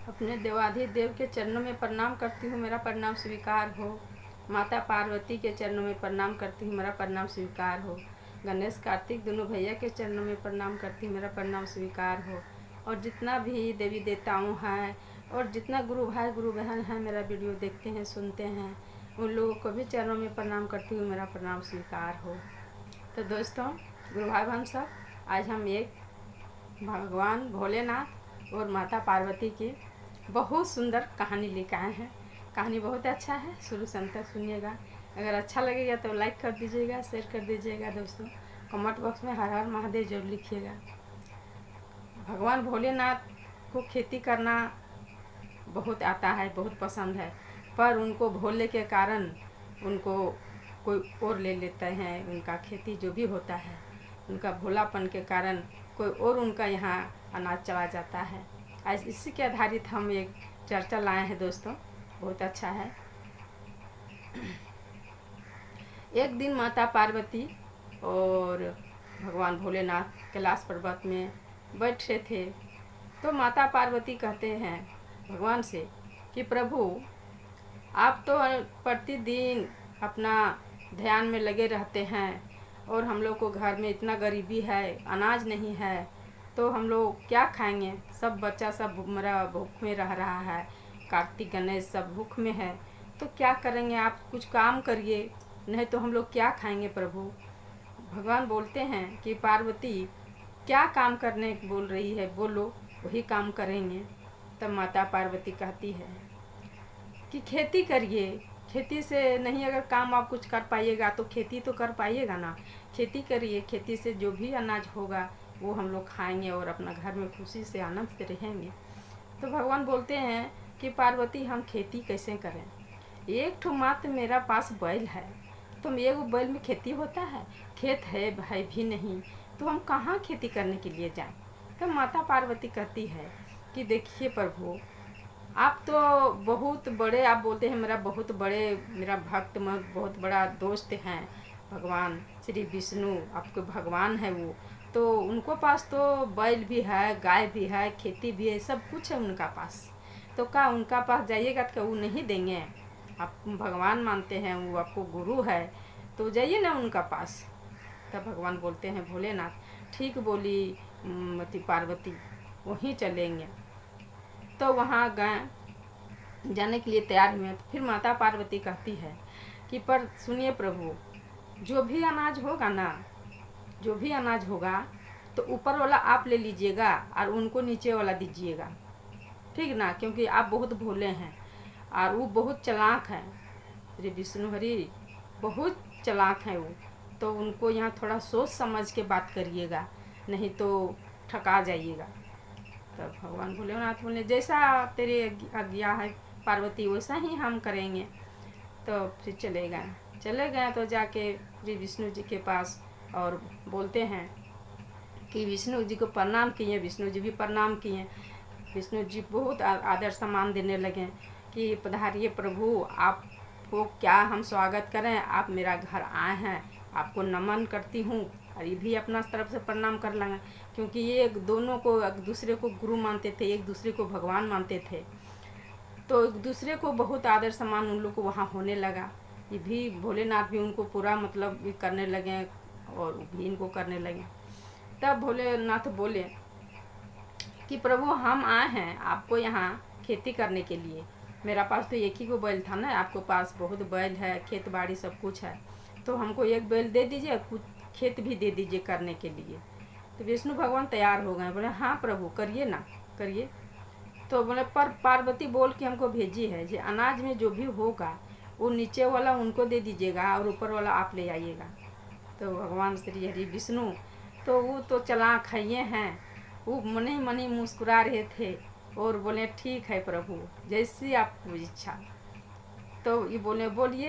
अपने देवाधिदेव के चरणों में प्रणाम करती हूँ, मेरा प्रणाम स्वीकार हो। माता पार्वती के चरणों में प्रणाम करती हूँ, मेरा प्रणाम स्वीकार हो। गणेश कार्तिक दोनों भैया के चरणों में प्रणाम करती हूँ, मेरा प्रणाम स्वीकार हो। और जितना भी देवी देवताओं हैं और जितना गुरु भाई गुरु बहन हैं मेरा वीडियो देखते हैं सुनते हैं, उन लोगों को भी चरणों में प्रणाम करती हूँ, मेरा प्रणाम स्वीकार हो। तो दोस्तों, गुरु भाई बहन सब, आज हम एक भगवान भोलेनाथ और माता पार्वती की बहुत सुंदर कहानी लेकर आए हैं। कहानी बहुत अच्छा है, शुरू से अंत तक सुनिएगा। अगर अच्छा लगेगा तो लाइक कर दीजिएगा, शेयर कर दीजिएगा दोस्तों। कमेंट बॉक्स में हर हर महादेव जरूर लिखिएगा। भगवान भोलेनाथ को खेती करना बहुत आता है, बहुत पसंद है, पर उनको भोले के कारण उनको कोई और ले लेते हैं। उनका खेती जो भी होता है, उनका भोलापन के कारण कोई और उनका यहाँ अनाज चला जाता है। आज इसी के आधारित हम एक चर्चा लाए हैं दोस्तों, बहुत अच्छा है। एक दिन माता पार्वती और भगवान भोलेनाथ कैलाश पर्वत में बैठे थे, तो माता पार्वती कहते हैं भगवान से कि प्रभु, आप तो प्रतिदिन अपना ध्यान में लगे रहते हैं और हम लोग को घर में इतना गरीबी है, अनाज नहीं है, तो हम लोग क्या खाएंगे। सब बच्चा सब मेरा भूख में रह रहा है, कार्तिक गणेश सब भूख में है, तो क्या करेंगे। आप कुछ काम करिए, नहीं तो हम लोग क्या खाएंगे प्रभु। भगवान बोलते हैं कि पार्वती, क्या काम करने बोल रही है, बोलो, वही काम करेंगे। तब माता पार्वती कहती है कि खेती करिए। खेती से नहीं अगर काम आप कुछ कर पाइएगा तो खेती तो कर पाइएगा ना। खेती करिए, खेती से जो भी अनाज होगा वो हम लोग खाएंगे और अपना घर में खुशी से आनंद से रहेंगे। तो भगवान बोलते हैं कि पार्वती, हम खेती कैसे करें। एक ठो मात्र मेरा पास बैल है, तो एक बैल में खेती होता है, खेत है भाई भी नहीं, तो हम कहाँ खेती करने के लिए जाएं। तो माता पार्वती कहती है कि देखिए प्रभु, आप तो बहुत बड़े, आप बोलते हैं मेरा बहुत बड़े, मेरा भक्त बहुत बड़ा दोस्त हैं भगवान श्री विष्णु, आपके भगवान है वो, तो उनको पास तो बैल भी है, गाय भी है, खेती भी है, सब कुछ है उनका पास। तो क्या उनका पास जाइएगा तो वो नहीं देंगे। आप भगवान मानते हैं, वो आपको गुरु है, तो जाइए ना उनका पास। तब भगवान बोलते हैं भोलेनाथ, ठीक बोली मती पार्वती, वहीं चलेंगे। तो वहाँ गए, जाने के लिए तैयार हुए। तो फिर माता पार्वती कहती है कि पर सुनिए प्रभु, जो भी अनाज होगा ना, जो भी अनाज होगा तो ऊपर वाला आप ले लीजिएगा और उनको नीचे वाला दीजिएगा, ठीक ना, क्योंकि आप बहुत भोले हैं और वो बहुत चालाक हैं। श्री विष्णु हरि बहुत चालाक हैं वो, तो उनको यहाँ थोड़ा सोच समझ के बात करिएगा, नहीं तो ठका जाइएगा। तब भगवान भोलेनाथ बोले जैसा तेरी आज्ञा है पार्वती, वैसा ही हम करेंगे। तो फिर चले गए तो जाके श्री विष्णु जी के पास और बोलते हैं कि विष्णु जी को प्रणाम किए। विष्णु जी भी प्रणाम किए। विष्णु जी बहुत आदर सम्मान देने लगे कि पधारिए प्रभु, आपको क्या हम स्वागत करें, आप मेरा घर आए हैं, आपको नमन करती हूँ। और ये भी अपना तरफ से प्रणाम कर लेंगे, क्योंकि ये दोनों को एक दूसरे को गुरु मानते थे, एक दूसरे को भगवान मानते थे, तो एक दूसरे को बहुत आदर सम्मान उन लोग को वहाँ होने लगा। ये भी भोलेनाथ भी उनको पूरा मतलब करने लगे और भी इनको करने लगे। तब भोलेनाथ बोले कि प्रभु, हम आए हैं आपको यहाँ खेती करने के लिए। मेरा पास तो एक ही को बैल था ना, आपको पास बहुत बैल है, खेत बाड़ी सब कुछ है, तो हमको एक बैल दे दीजिए, कुछ खेत भी दे दीजिए करने के लिए। तो विष्णु भगवान तैयार हो गए, बोले हाँ प्रभु, करिए ना, करिए। तो बोले पर पार्वती बोल के हमको भेजी है कि अनाज में जो भी होगा वो नीचे वाला उनको दे दीजिएगा और ऊपर वाला आप ले आइएगा। तो भगवान श्री हरि विष्णु तो वो तो चालाक हैं, वो मनी मनी मुस्कुरा रहे थे और बोले ठीक है प्रभु, जैसी आपको इच्छा। तो ये बोले बोलिए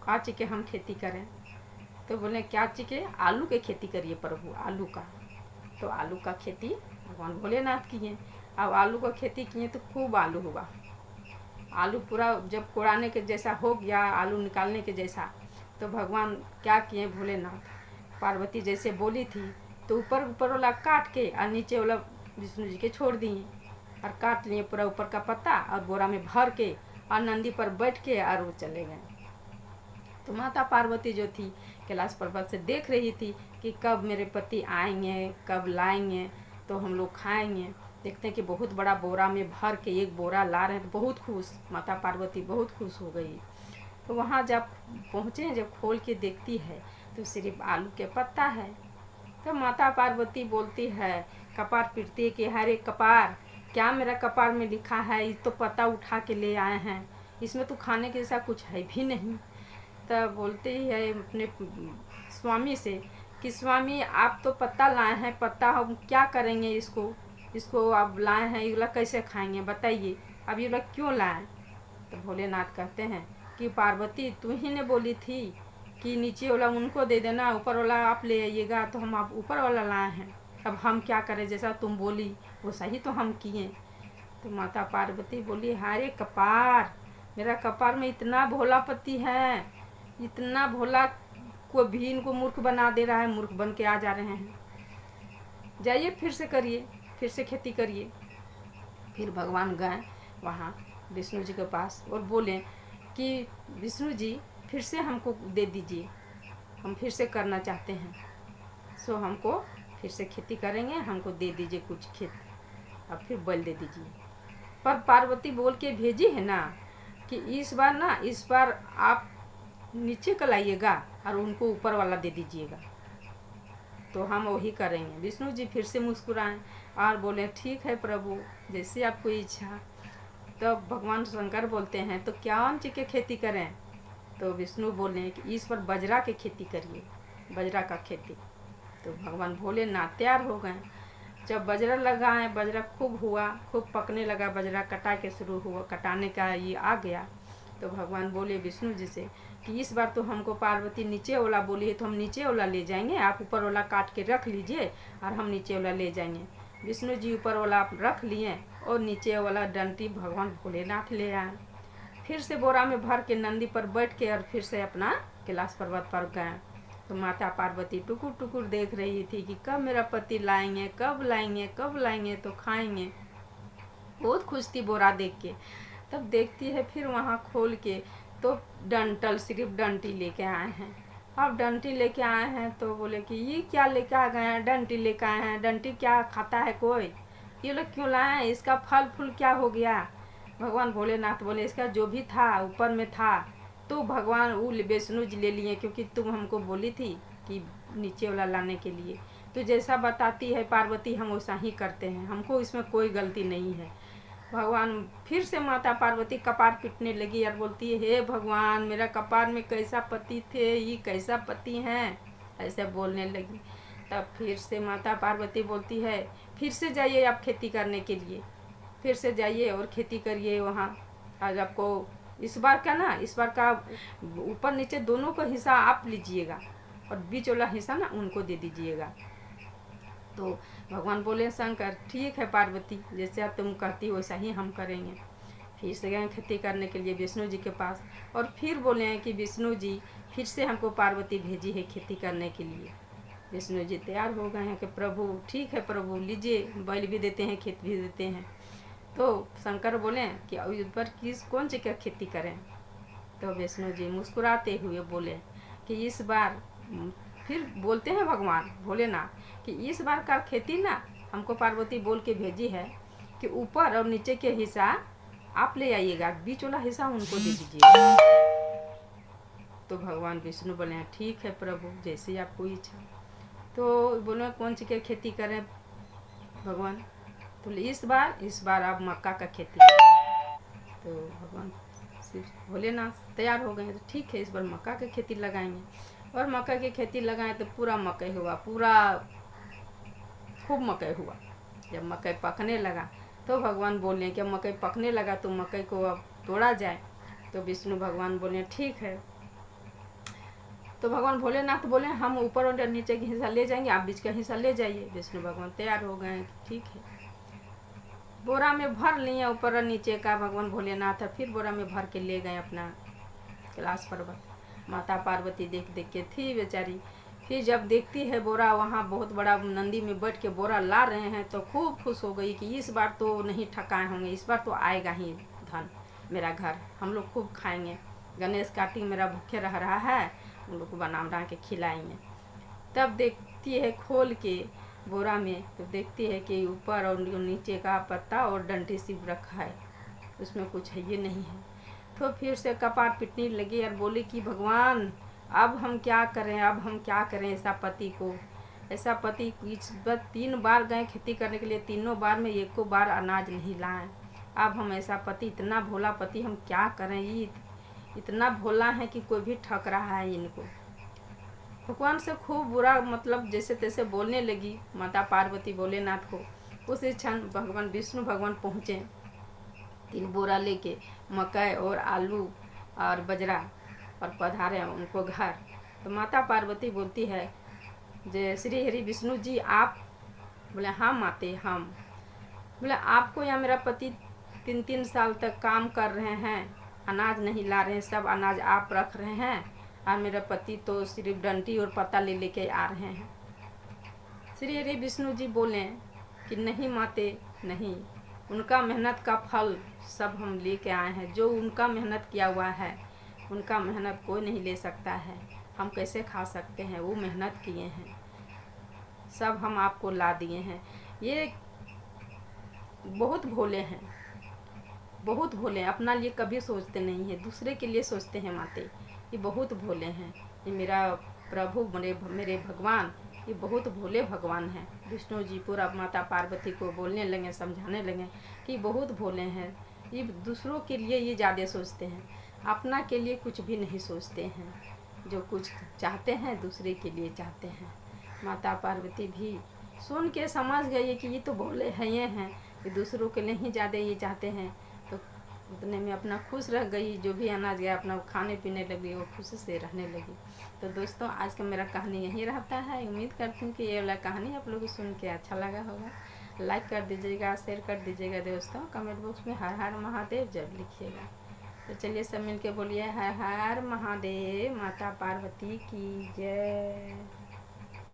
क्या चीज़ के हम खेती करें। तो बोले क्या चीज़ के, आलू के खेती करिए प्रभु, आलू का। तो आलू का खेती भगवान भोलेनाथ किए। अब आलू का खेती किए तो खूब आलू हुआ। आलू पूरा जब कोड़ाने के जैसा हो गया, आलू निकालने के जैसा, तो भगवान क्या किए भोलेनाथ, पार्वती जैसे बोली थी तो ऊपर ऊपर वाला काट के और नीचे वाला विष्णु जी के छोड़ दिए। और काट लिए पूरा ऊपर का पत्ता और बोरा में भर के और नंदी पर बैठ के और वो चले गए। तो माता पार्वती जो थी कैलाश पर्वत से देख रही थी कि कब मेरे पति आएंगे, कब लाएंगे तो हम लोग खाएंगे। देखते हैं कि बहुत बड़ा बोरा में भर के एक बोरा ला रहे हैं, तो बहुत खुश, माता पार्वती बहुत खुश हो गई। तो वहाँ जब पहुँचे, जब खोल के देखती है तो सिर्फ आलू के पत्ता है। तो माता पार्वती बोलती है, कपार पीटती है कि हरे कपार, क्या मेरा कपार में लिखा है, ये तो पत्ता उठा के ले आए हैं, इसमें तो खाने के जैसा कुछ है भी नहीं। तब बोलती है अपने स्वामी से कि स्वामी आप तो पत्ता लाए हैं, पत्ता हम क्या करेंगे, इसको आप लाए हैं, ये वाला कैसे खाएंगे बताइए, अब ये वाला क्यों लाए। तो भोलेनाथ कहते हैं कि पार्वती तू ही ने बोली थी कि नीचे वाला उनको दे देना, ऊपर वाला आप ले आइएगा, तो हम आप ऊपर वाला लाए हैं, अब हम क्या करें, जैसा तुम बोली वो सही तो हम किए। तो माता पार्वती बोली, हारे कपार, मेरा कपार में इतना भोला पति है, इतना भोला को भी इनको मूर्ख बना दे रहा है, मूर्ख बन के आ जा रहे हैं, जाइए फिर से करिए, फिर से खेती करिए। फिर भगवान गए वहाँ विष्णु जी के पास और बोले कि विष्णु जी फिर से हमको दे दीजिए, हम फिर से करना चाहते हैं, सो हमको फिर से खेती करेंगे, हमको दे दीजिए कुछ खेत, अब फिर बल दे दीजिए। पर पार्वती बोल के भेजी है ना कि इस बार आप नीचे का लाइएगा और उनको ऊपर वाला दे दीजिएगा, तो हम वही करेंगे। विष्णु जी फिर से मुस्कुराएं और बोले, ठीक है प्रभु, जैसे आपको इच्छा। तो भगवान शंकर बोलते हैं, तो क्या हम चीज़ की खेती करें। तो विष्णु बोले कि इस पर बजरा की खेती करिए, बजरा का खेती। तो भगवान भोलेनाथ तैयार हो गए। जब बजरा लगाए, बजरा खूब हुआ, खूब पकने लगा, बजरा कटा के शुरू हुआ, कटाने का ये आ गया। तो भगवान बोले विष्णु जी से कि इस बार तो हमको पार्वती नीचे वाला बोली है, तो हम नीचे वाला ले जाएंगे, आप ऊपर वाला काट के रख लीजिए और हम नीचे वाला ले जाएंगे। विष्णु जी ऊपर वाला आप रख लिए और नीचे वाला डंटी भगवान भोलेनाथ ले आए। फिर से बोरा में भर के नंदी पर बैठ के और फिर से अपना कैलाश पर्वत पर गए। तो माता पार्वती टुकुर टुकुर देख रही थी कि कब मेरा पति लाएंगे, कब लाएंगे, कब लाएंगे तो खाएंगे। बहुत खुश थी बोरा देख के। तब देखती है फिर वहाँ खोल के तो डंटल, सिर्फ डंटी लेके आए हैं। अब डंटी लेके आए हैं तो बोले कि ये क्या लेके आ गए हैं, डंटी लेके आए हैं, डंटी क्या खाता है कोई, ये लोग क्यों लाए हैं, इसका फल फूल क्या हो गया। भगवान भोलेनाथ बोले, इसका जो भी था ऊपर में था, तो भगवान वो विष्णु जी ले लिए, क्योंकि तुम हमको बोली थी कि नीचे वाला लाने के लिए, तो जैसा बताती है पार्वती हम वैसा ही करते हैं, हमको इसमें कोई गलती नहीं है। भगवान फिर से माता पार्वती कपार पीटने लगी और बोलती है, हे भगवान, मेरा कपार में कैसा पति थे, ये कैसा पति हैं, ऐसे बोलने लगी। तब फिर से माता पार्वती बोलती है, फिर से जाइए आप खेती करने के लिए, फिर से जाइए और खेती करिए वहाँ। आज आपको इस बार का ऊपर नीचे दोनों का हिस्सा आप लीजिएगा और बीच वाला हिस्सा ना उनको दे दीजिएगा। तो भगवान बोले, शंकर ठीक है पार्वती, जैसे आप तुम कहती वैसा ही हम करेंगे। फिर से गए खेती करने के लिए विष्णु जी के पास और फिर बोले हैं कि विष्णु जी फिर से हमको पार्वती भेजी है खेती करने के लिए। विष्णु जी तैयार हो गए हैं कि प्रभु ठीक है प्रभु, लीजिए, बैल भी देते हैं, खेत भी देते हैं। तो शंकर बोले कि इस पर कौन सी क्या खेती करें। तो विष्णु जी मुस्कुराते हुए बोले कि इस बार, फिर बोलते हैं भगवान भोलेनाथ कि इस बार का खेती ना हमको पार्वती बोल के भेजी है कि ऊपर और नीचे के हिस्सा आप ले आइएगा, बीच वाला हिस्सा उनको दे दीजिएगा। तो भगवान विष्णु बोले, ठीक है प्रभु, जैसे आपको इच्छा। तो बोले कौन सी क्या खेती करें भगवान। तो इस बार आप मक्का का खेती करें। तो भगवान भोलेनाथ तैयार हो गए, तो ठीक है इस बार मक्का की खेती लगाएंगे। और मक्का की खेती लगाएं तो पूरा मकई हुआ, पूरा खूब मकई हुआ। जब मकई पकने लगा तो भगवान बोले कि मकई पकने लगा तो मकई को अब तोड़ा जाए। तो विष्णु भगवान बोले ठीक है। तो भगवान भोलेनाथ बोले हम ऊपर और नीचे का हिस्सा ले जाएंगे, आप बीच का हिस्सा ले जाइए। विष्णु भगवान तैयार हो गए, ठीक है। बोरा में भर लिए ऊपर और नीचे का भगवान भोलेनाथ, फिर बोरा में भर के ले गए अपना कैलाश पर्वत। माता पार्वती देख देख के थी बेचारी। फिर जब देखती है बोरा वहाँ बहुत बड़ा नंदी में बैठ के बोरा ला रहे हैं तो खूब खुश हो गई कि इस बार तो नहीं ठकाए होंगे, इस बार तो आएगा ही धन मेरा घर, हम लोग खूब खाएंगे, गणेश कार्तिक मेरा भूखे रह रहा है, उन लोग को बना के खिलाएंगे। तब देखती है खोल के बोरा में तो देखती है कि ऊपर और नीचे का पत्ता और डंठी सिर्फ रखा है, उसमें कुछ है ये नहीं है। तो फिर से कपार पिटने लगी और बोली कि भगवान अब हम क्या करें, अब हम क्या करें ऐसा पति इस बार 3 बार गए खेती करने के लिए, तीनों बार में एको बार अनाज नहीं लाए। अब हम ऐसा पति, इतना भोला पति हम क्या करें, ये इतना भोला है कि कोई भी ठग रहा है इनको। भगवान से खूब बुरा मतलब जैसे तैसे बोलने लगी माता पार्वती भोलेनाथ को। उसी क्षण भगवान विष्णु भगवान पहुँचे 3 बोरा लेके मकई और आलू और बजरा और पधारे उनको घर। तो माता पार्वती बोलती है जय श्री हरि विष्णु जी आप? बोले हाँ माते हम। बोले आपको या मेरा पति 3 साल तक काम कर रहे हैं, अनाज नहीं ला रहे हैं, सब अनाज आप रख रहे हैं और मेरा पति तो सिर्फ डंटी और पत्ता ले लेके आ रहे हैं। श्री हरि विष्णु जी बोले कि नहीं माते नहीं, उनका मेहनत का फल सब हम लेके आए हैं, जो उनका मेहनत किया हुआ है उनका मेहनत कोई नहीं ले सकता है, हम कैसे खा सकते हैं, वो मेहनत किए हैं, सब हम आपको ला दिए हैं। ये बहुत भोले हैं, बहुत भोले हैं, अपना लिए कभी सोचते नहीं है, दूसरे के लिए सोचते हैं माते। ये बहुत भोले हैं, ये मेरा प्रभु मेरे भगवान ये बहुत भोले भगवान हैं। विष्णु जी पूरा माता पार्वती को बोलने लगे, समझाने लगे कि बहुत भोले हैं, ये दूसरों के लिए ये ज़्यादा सोचते हैं, अपना के लिए कुछ भी नहीं सोचते हैं, जो कुछ चाहते हैं दूसरे के लिए चाहते हैं। माता पार्वती भी सुन के समझ गई कि ये तो भोले हैं, ये हैं, ये दूसरों के लिए ही ज़्यादा ये चाहते हैं। तो उतने में अपना खुश रह गई, जो भी अनाज गया अपना खाने पीने लगी, वो खुशी से रहने लगी। तो दोस्तों आज का मेरा कहानी यही रहता है। उम्मीद करती हूँ कि ये वाला कहानी आप लोगों को सुन के अच्छा लगा होगा। लाइक कर दीजिएगा, शेयर कर दीजिएगा दोस्तों, कमेंट बॉक्स में हर हर महादेव जब लिखिएगा। तो चलिए सब मिल के बोलिए हर हर महादेव, माता पार्वती की जय।